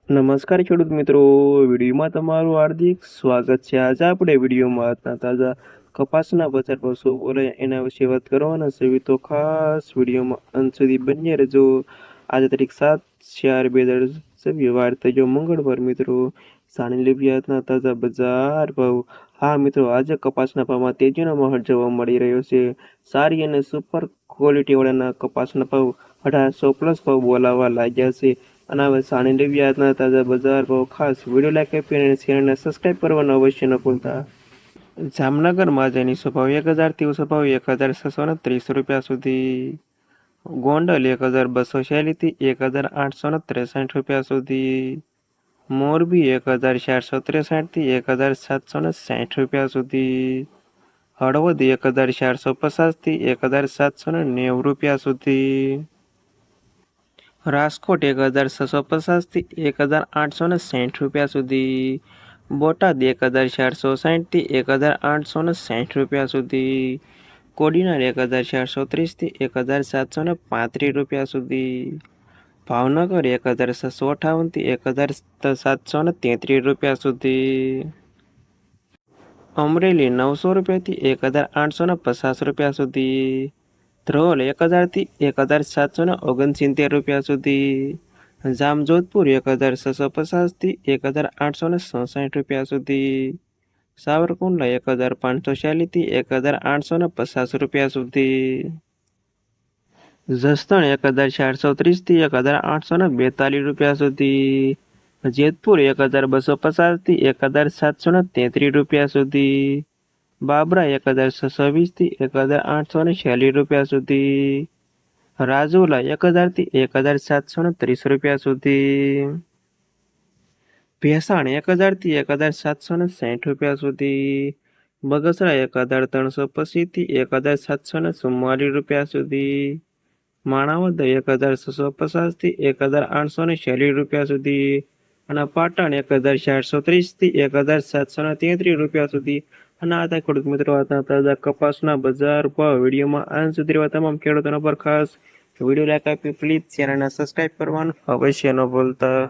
નમસ્કાર ખેડૂત મિત્રો, વિડીયોમાં તમારું હાર્દિક સ્વાગત છે। આજે આપણે વિડીયોમાં આજના તાજા કપાસના બજાર ભાવ શું બોલે એના વિશે વાત કરવાના છે। તો ખાસ વિડીયોમાં અંત સુધી બન્યા રહેજો। આજે તારીખ 7/4/2024 વાર થયો મંગળવાર। મિત્રો જાણી લેવી આજના તાજા બજાર ભાવ। હા મિત્રો, આજે કપાસના ભાવમાં તેજીનો માહોલ જોવા મળી રહ્યો છે। સારી અને સુપર ક્વોલિટીવાળાના કપાસના ભાવ 1800+ ભાવ બોલાવા લાગ્યા છે। અને હવે જાણી લેવી આજના તાજા બજાર ભાવ। ખાસ વિડીયો લાઈક આપી અને ચેનલને સબસ્ક્રાઈબ કરવાનું અવશ્ય ન ભૂલતા। જામનગરમાં આજે નીચો ભાવ 1000થી ઊંચો ભાવ 1630 રૂપિયા સુધી। ગોંડલ 1246થી 1863 રૂપિયા સુધી। મોરબી 1463થી 1760 રૂપિયા સુધી। હળવદ 1450થી 1790 રૂપિયા સુધી। રાજકોટ 1650થી 1860 રૂપિયા સુધી। બોટાદ 1460થી 1860 રૂપિયા સુધી। કોડીનાર 1430થી 1735 રૂપિયા સુધી। ભાવનગર 1658થી 1733 રૂપિયા સુધી। અમરેલી 900 રૂપિયાથી 1850 રૂપિયા સુધી। ધ્રોલ 1000થી 1769 રૂપિયા સુધી। જામજોધપુર 1650થી 1866 રૂપિયા સુધી। સાવરકુંડલા 1540થી 1850 રૂપિયા સુધી। જસદણ 1430થી 1842 રૂપિયા સુધી। જેતપુર 1250થી 1733 રૂપિયા સુધી। બાબરા 1620થી 1846 રૂપિયા સુધી। રાજુલા 1000થી 1730 રૂપિયા સુધી। ભેસાણ 1000થી 1760 રૂપિયા સુધી। બગસરા 1325થી 1744 રૂપિયા સુધી। માણાવદર 1650થી 1846 રૂપિયા સુધી। અને પાટણ 1430થી 1733 રૂપિયા સુધી। અને આ હતા ખેડૂત મિત્રો આજના તાજા કપાસના બજાર ભાવ। વિડીયોમાં અંત સુધી રહેવા તમામ ખેડૂતોનો પર ખાસ વિડીયો લાઈક આપી પ્લીઝ ચેનલને સબસ્ક્રાઈબ કરવાનું અવશ્ય ન ભૂલતા।